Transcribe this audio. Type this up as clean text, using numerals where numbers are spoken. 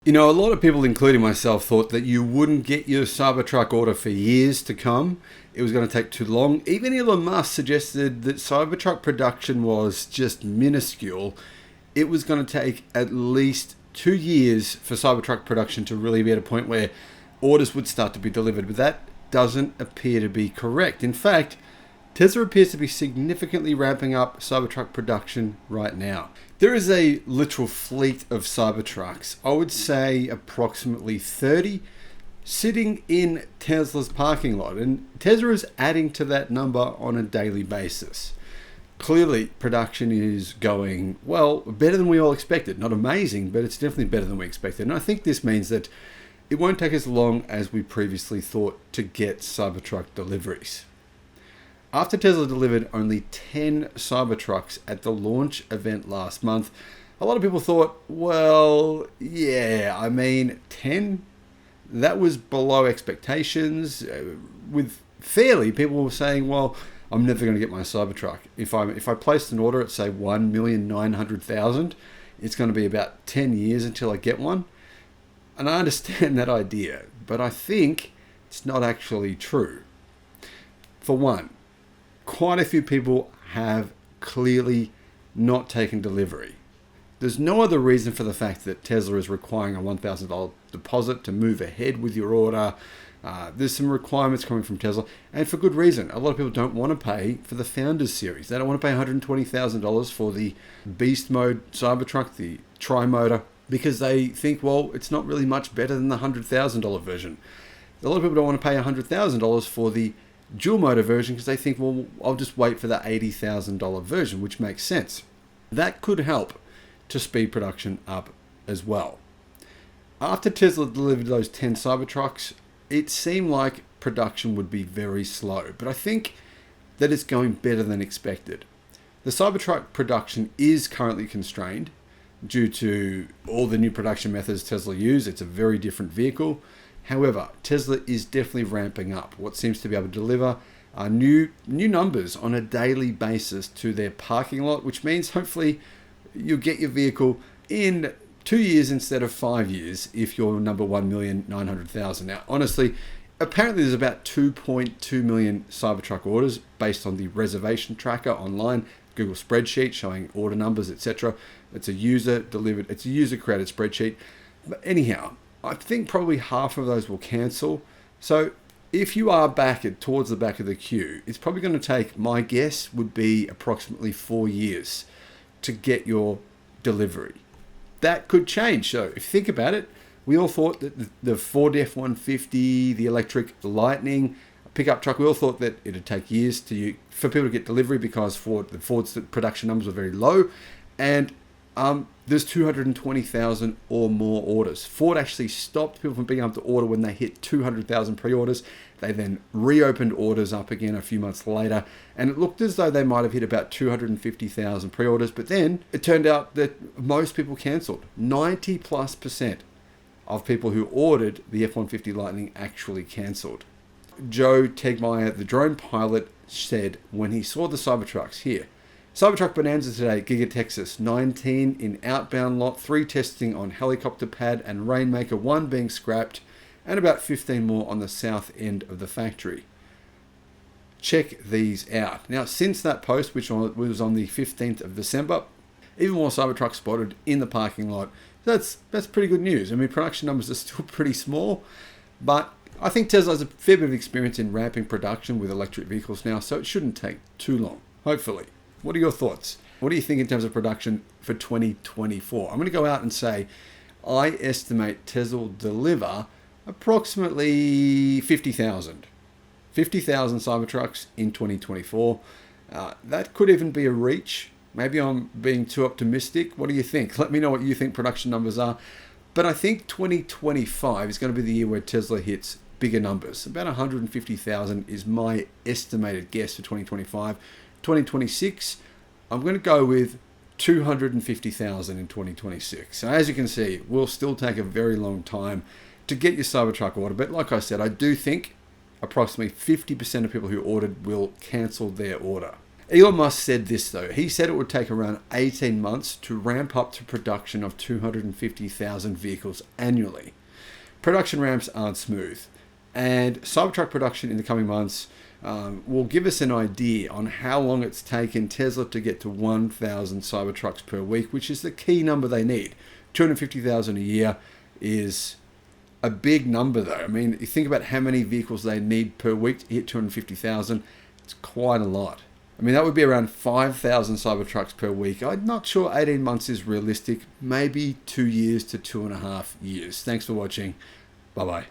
You know, a lot of people, including myself, thought that you wouldn't get your Cybertruck order for years to come. It was going to take too long. Even Elon Musk suggested that Cybertruck production was just minuscule. It was going to take at least 2 years for Cybertruck production to really be at a point where orders would start to be delivered. But that doesn't appear to be correct. In fact, Tesla appears to be significantly ramping up Cybertruck production right now. There is a literal fleet of Cybertrucks, I would say approximately 30, sitting in Tesla's parking lot. And Tesla is adding to that number on a daily basis. Clearly, production is going, well, better than we all expected. Not amazing, but it's definitely better than we expected. And I think this means that it won't take as long as we previously thought to get Cybertruck deliveries. After Tesla delivered only 10 Cybertrucks at the launch event last month, a lot of people thought, well, yeah, I mean, 10? That was below expectations. People were saying, well, I'm never going to get my Cybertruck. If I placed an order at, say, 1,900,000, it's going to be about 10 years until I get one. And I understand that idea, but I think it's not actually true. For one, quite a few people have clearly not taken delivery. There's no other reason for the fact that Tesla is requiring a $1,000 deposit to move ahead with your order. There's some requirements coming from Tesla, and for good reason. A lot of people don't want to pay for the Founders Series. They don't want to pay $120,000 for the Beast Mode Cybertruck, the Tri-Motor, because they think, well, it's not really much better than the $100,000 version. A lot of people don't want to pay $100,000 for the dual motor version because they think, well, I'll just wait for the $80,000 version, which makes sense. That could help to speed production up as well. After Tesla delivered those 10 Cybertrucks, it seemed like production would be very slow, but I think that it's going better than expected. The Cybertruck production is currently constrained due to all the new production methods Tesla use. It's a very different vehicle. However, Tesla is definitely ramping up what seems to be able to deliver new numbers on a daily basis to their parking lot, which means hopefully you'll get your vehicle in 2 years instead of 5 years if you're number 1,900,000. Now, honestly, apparently there's about 2.2 million Cybertruck orders based on the reservation tracker online, Google spreadsheet showing order numbers, etc. It's a user created spreadsheet. But anyhow, I think probably half of those will cancel. So if you are towards the back of the queue, it's probably going to take, my guess would be approximately 4 years to get your delivery. That could change. So if you think about it, we all thought that the Ford F-150, the electric Lightning, pickup truck, we all thought that it'd take years for people to get delivery because Ford's production numbers were very low. And there's 220,000 or more orders. Ford actually stopped people from being able to order when they hit 200,000 pre-orders. They then reopened orders up again a few months later, and it looked as though they might have hit about 250,000 pre-orders, but then it turned out that most people cancelled. 90+% of people who ordered the F-150 Lightning actually cancelled. Joe Tegmeyer, the drone pilot, said when he saw the Cybertrucks here, Cybertruck Bonanza today, Giga, Texas, 19 in outbound lot, 3 testing on helicopter pad and Rainmaker, 1 being scrapped, and about 15 more on the south end of the factory. Check these out. Now, since that post, which was on the 15th of December, even more Cybertrucks spotted in the parking lot. That's pretty good news. I mean, production numbers are still pretty small, but I think Tesla has a fair bit of experience in ramping production with electric vehicles now, so it shouldn't take too long, hopefully. What are your thoughts? What do you think in terms of production for 2024? I'm going to go out and say I estimate Tesla will deliver approximately 50,000 Cybertrucks in 2024. That could even be a reach. Maybe I'm being too optimistic. What do you think? Let me know what you think production numbers are. But I think 2025 is going to be the year where Tesla hits bigger numbers. About 150,000 is my estimated guess for 2025. 2026, I'm going to go with 250,000 in 2026. So as you can see, it will still take a very long time to get your Cybertruck order. But like I said, I do think approximately 50% of people who ordered will cancel their order. Elon Musk said this though. He said it would take around 18 months to ramp up to production of 250,000 vehicles annually. Production ramps aren't smooth, and Cybertruck production in the coming months will give us an idea on how long it's taken Tesla to get to 1,000 Cybertrucks per week, which is the key number they need. 250,000 a year is a big number though. I mean, you think about how many vehicles they need per week to hit 250,000, it's quite a lot. I mean, that would be around 5,000 Cybertrucks per week. I'm not sure 18 months is realistic. Maybe 2 years to 2.5 years. Thanks for watching. Bye-bye.